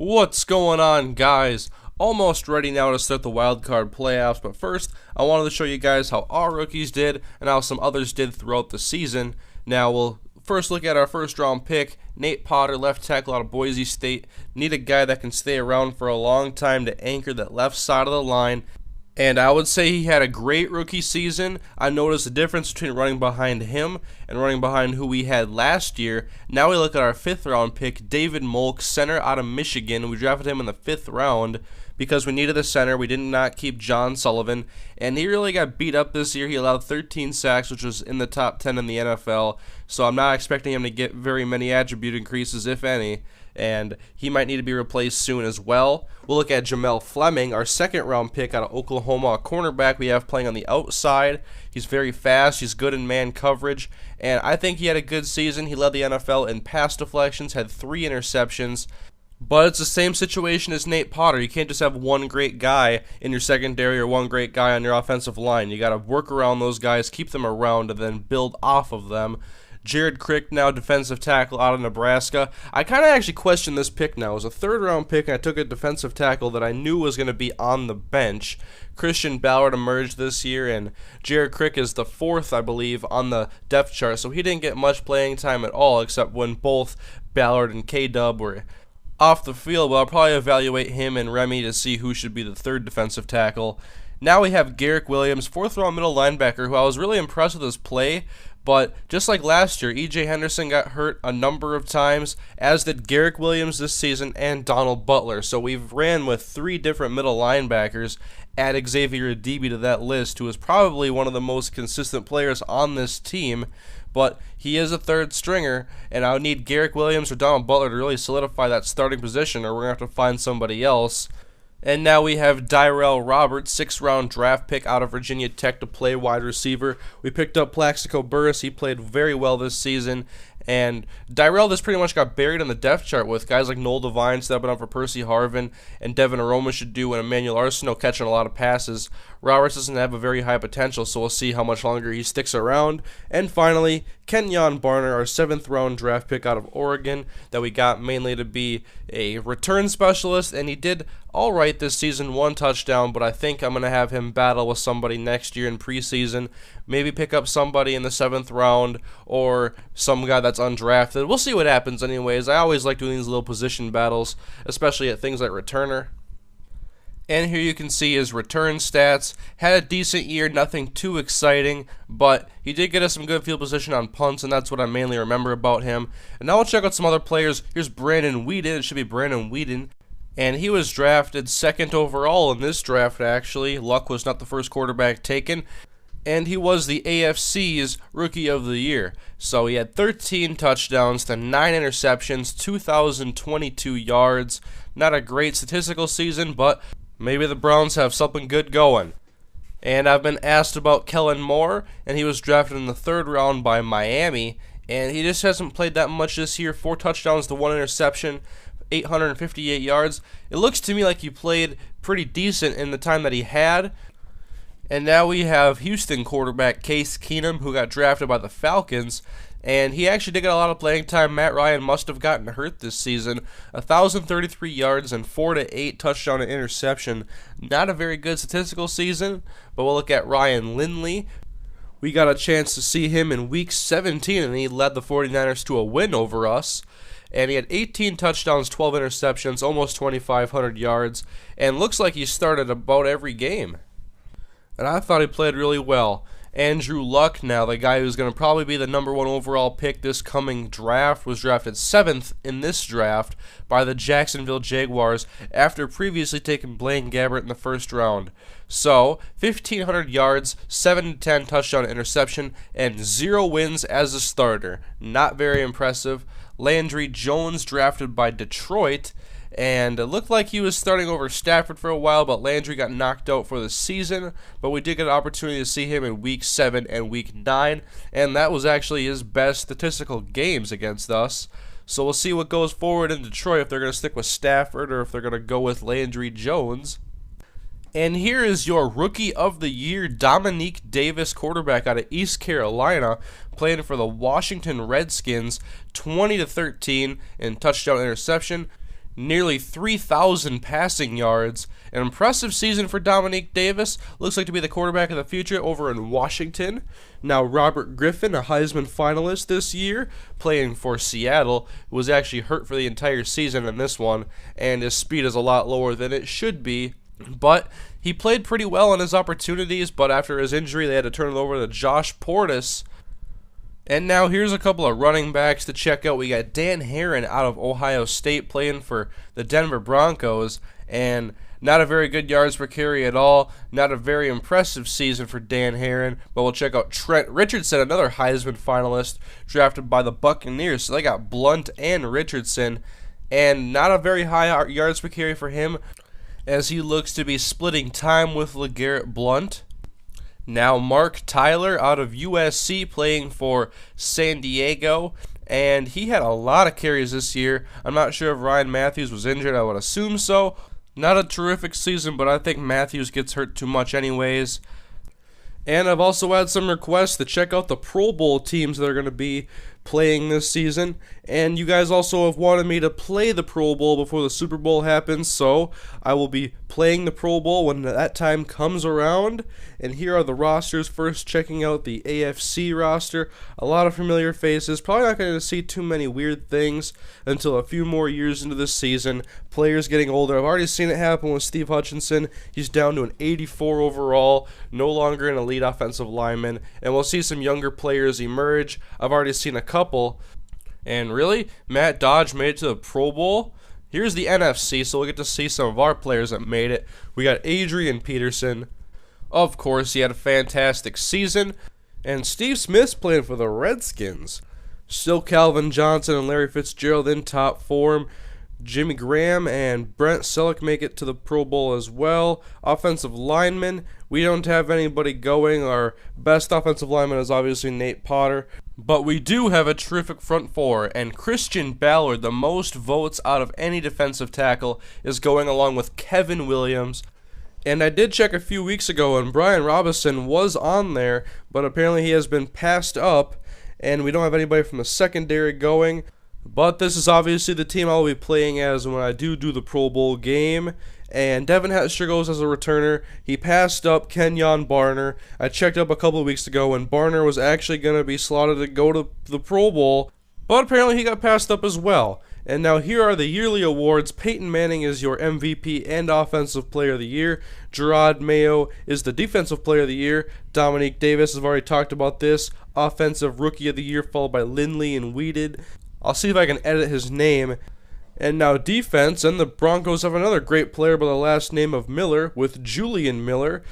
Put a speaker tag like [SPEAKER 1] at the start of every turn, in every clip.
[SPEAKER 1] What's going on, guys? Almost ready now to start the wildcard playoffs, but first, I wanted to show you guys how our rookies did and how some others did throughout the season. Now, we'll first look at our first round pick, Nate Potter, left tackle out of Boise State. Need a guy that can stay around for a long time to anchor that left side of the line. And I would say he had a great rookie season. I noticed the difference between running behind him and running behind who we had last year. Now we look at our 5th round pick, David Molk, center out of Michigan. We drafted him in the 5th round because we needed a center. We did not keep John Sullivan, and he really got beat up this year. He allowed 13 sacks, which was in the top 10 in the NFL, so I'm not expecting him to get very many attribute increases, if any, and he might need to be replaced soon as well. We'll look at Jamel Fleming, our 2nd round pick out of Oklahoma, a cornerback we have playing on the outside. He's very fast, he's good in man coverage, and I think he had a good season. He led the NFL in pass deflections, had 3 interceptions. But it's the same situation as Nate Potter. You can't just have one great guy in your secondary or one great guy on your offensive line. You got to work around those guys, keep them around, and then build off of them. Jared Crick, now defensive tackle out of Nebraska. I kind of actually question this pick now. It was a 3rd round pick, and I took a defensive tackle that I knew was going to be on the bench. Christian Ballard emerged this year, and Jared Crick is the 4th, I believe, on the depth chart. So he didn't get much playing time at all, except when both Ballard and K-Dub were off the field. But I'll probably evaluate him and Remy to see who should be the 3rd defensive tackle. Now we have Garrick Williams, 4th round middle linebacker, who I was really impressed with his play. But just like last year, E.J. Henderson got hurt a number of times, as did Garrick Williams this season and Donald Butler. So we've ran with 3 different middle linebackers. Add Xavier Adibi to that list, who is probably one of the most consistent players on this team. But he is a 3rd stringer, and I would need Garrick Williams or Donald Butler to really solidify that starting position, or we're going to have to find somebody else. And now we have Dyrell Roberts, 6th round draft pick out of Virginia Tech to play wide receiver. We picked up Plaxico Burress. He played very well this season. And Dyrell just pretty much got buried on the depth chart with guys like Noel Devine stepping up for Percy Harvin, and Devin Aroma should do, and Emmanuel Arsenault catching a lot of passes. Roberts doesn't have a very high potential, so we'll see how much longer he sticks around. And finally, Kenyon Barner, our 7th round draft pick out of Oregon, that we got mainly to be a return specialist, and he did all right this season, 1 touchdown, but I think I'm going to have him battle with somebody next year in preseason. Maybe pick up somebody in the 7th round or some guy that's undrafted. We'll see what happens anyways. I always like doing these little position battles, especially at things like returner. And here you can see his return stats. Had a decent year, nothing too exciting, but he did get us some good field position on punts, and that's what I mainly remember about him. And now we'll check out some other players. Here's Brandon Whedon. It should be Brandon Whedon. And he was drafted 2nd overall in this draft, actually. Luck was not the first quarterback taken. And he was the AFC's Rookie of the Year. So he had 13 touchdowns to 9 interceptions, 2,022 yards. Not a great statistical season, but maybe the Browns have something good going. And I've been asked about Kellen Moore, and he was drafted in the 3rd round by Miami. And he just hasn't played that much this year. 4 touchdowns to 1 interception, 858 yards. It looks to me like he played pretty decent in the time that he had. And now we have Houston quarterback Case Keenum, who got drafted by the Falcons, and he actually did get a lot of playing time. Matt Ryan must have gotten hurt this season. 1,033 yards and 4 to 8 touchdown and interception. Not a very good statistical season, but we'll look at Ryan Lindley. We got a chance to see him in Week 17, and he led the 49ers to a win over us. And he had 18 touchdowns, 12 interceptions, almost 2,500 yards, and looks like he started about every game. And I thought he played really well. Andrew Luck, now the guy who's going to probably be the #1 overall pick this coming draft, was drafted 7th in this draft by the Jacksonville Jaguars after previously taking Blaine Gabbert in the 1st round. So, 1,500 yards, 7 to 10 touchdown interception, and 0 wins as a starter. Not very impressive. Landry Jones, drafted by Detroit, and it looked like he was starting over Stafford for a while, but Landry got knocked out for the season. But we did get an opportunity to see him in Week 7 and Week 9, and that was actually his best statistical games against us. So we'll see what goes forward in Detroit, if they're going to stick with Stafford or if they're going to go with Landry Jones. And here is your Rookie of the Year, Dominique Davis, quarterback out of East Carolina, playing for the Washington Redskins, 20 to 13 in touchdown interception. nearly 3,000 passing yards. An impressive season for Dominique Davis. Looks like to be the quarterback of the future over in Washington. Now, Robert Griffin, a Heisman finalist this year, playing for Seattle, was actually hurt for the entire season in this one, and his speed is a lot lower than it should be. But he played pretty well on his opportunities, but after his injury, they had to turn it over to Josh Portis. And now here's a couple of running backs to check out. We got Dan Herron out of Ohio State playing for the Denver Broncos, and not a very good yards per carry at all. Not a very impressive season for Dan Herron, but we'll check out Trent Richardson, another Heisman finalist, drafted by the Buccaneers. So they got Blunt and Richardson, and not a very high yards per carry for him, as he looks to be splitting time with LeGarrette Blunt. Now Mark Tyler out of USC playing for San Diego, and he had a lot of carries this year. I'm not sure if Ryan Matthews was injured. I would assume so. Not a terrific season, but I think Matthews gets hurt too much anyways. And I've also had some requests to check out the Pro Bowl teams that are going to be playing this season, and you guys also have wanted me to play the Pro Bowl before the Super Bowl happens, so I will be playing the Pro Bowl when that time comes around. And here are the rosters. First, checking out the AFC roster. A lot of familiar faces. Probably not going to see too many weird things until a few more years into the season. Players getting older. I've already seen it happen with Steve Hutchinson. He's down to an 84 overall, no longer an elite offensive lineman, and we'll see some younger players emerge. I've already seen a couple. And really, Matt Dodge made it to the Pro Bowl. Here's the NFC, so we'll get to see some of our players that made it. We got Adrian Peterson. Of course, he had a fantastic season. And Steve Smith's playing for the Redskins. Still Calvin Johnson and Larry Fitzgerald in top form. Jimmy Graham and Brent Selleck make it to the Pro Bowl as well. Offensive linemen, we don't have anybody going. Our best offensive lineman is obviously Nate Potter. But we do have a terrific front four, and Christian Ballard, the most votes out of any defensive tackle, is going along with Kevin Williams. And I did check a few weeks ago, and Brian Robinson was on there, but apparently he has been passed up, and we don't have anybody from the secondary going. But this is obviously the team I'll be playing as when I do the Pro Bowl game. And Devin Hester goes as a returner. He passed up Kenyon Barner. I checked up a couple of weeks ago, and Barner was actually going to be slotted to go to the Pro Bowl, but apparently he got passed up as well. And now here are the yearly awards. Peyton Manning is your MVP and Offensive Player of the Year. Gerard Mayo is the Defensive Player of the Year. Dominique Davis, I've already talked about this. Offensive Rookie of the Year, followed by Lindley and Weeded. I'll see if I can edit his name. And now defense, and the Broncos have another great player by the last name of Miller with Julian Miller.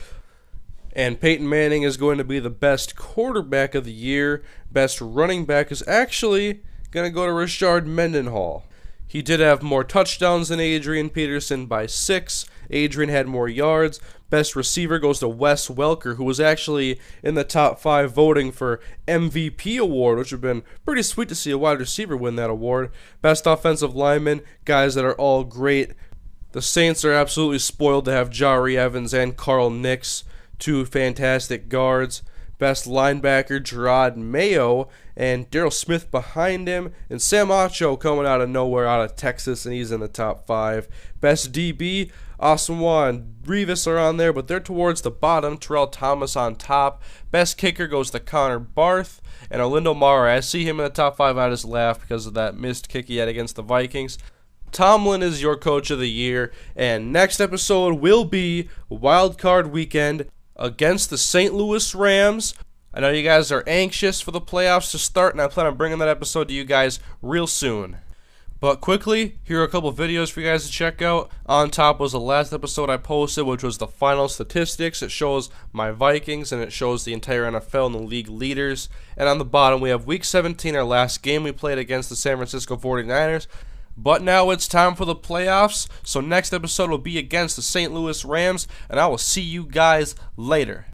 [SPEAKER 1] And Peyton Manning is going to be the best quarterback of the year. Best running back is actually going to go to Rashard Mendenhall. He did have more touchdowns than Adrian Peterson by 6. Adrian had more yards. Best receiver goes to Wes Welker, who was actually in the top 5 voting for MVP award, which would have been pretty sweet to see a wide receiver win that award. Best offensive lineman, guys that are all great. The Saints are absolutely spoiled to have Jari Evans and Carl Nix, 2 fantastic guards. Best linebacker, Gerard Mayo, and Darryl Smith behind him, and Sam Acho coming out of nowhere out of Texas, and he's in the top 5. Best DB, Asamoah and Revis are on there, but they're towards the bottom. Terrell Thomas on top. Best kicker goes to Connor Barth, and Orlando Mara. I see him in the top 5. I just laugh because of that missed kick he had against the Vikings. Tomlin is your coach of the year, and next episode will be Wild Card Weekend against the St. Louis Rams. I know you guys are anxious for the playoffs to start, and I plan on bringing that episode to you guys real soon. But quickly, here are a couple videos for you guys to check out. On top was the last episode I posted, which was the final statistics. It shows my Vikings, and it shows the entire NFL and the league leaders. And on the bottom, we have Week 17, our last game we played against the San Francisco 49ers. But now it's time for the playoffs, so next episode will be against the St. Louis Rams, and I will see you guys later.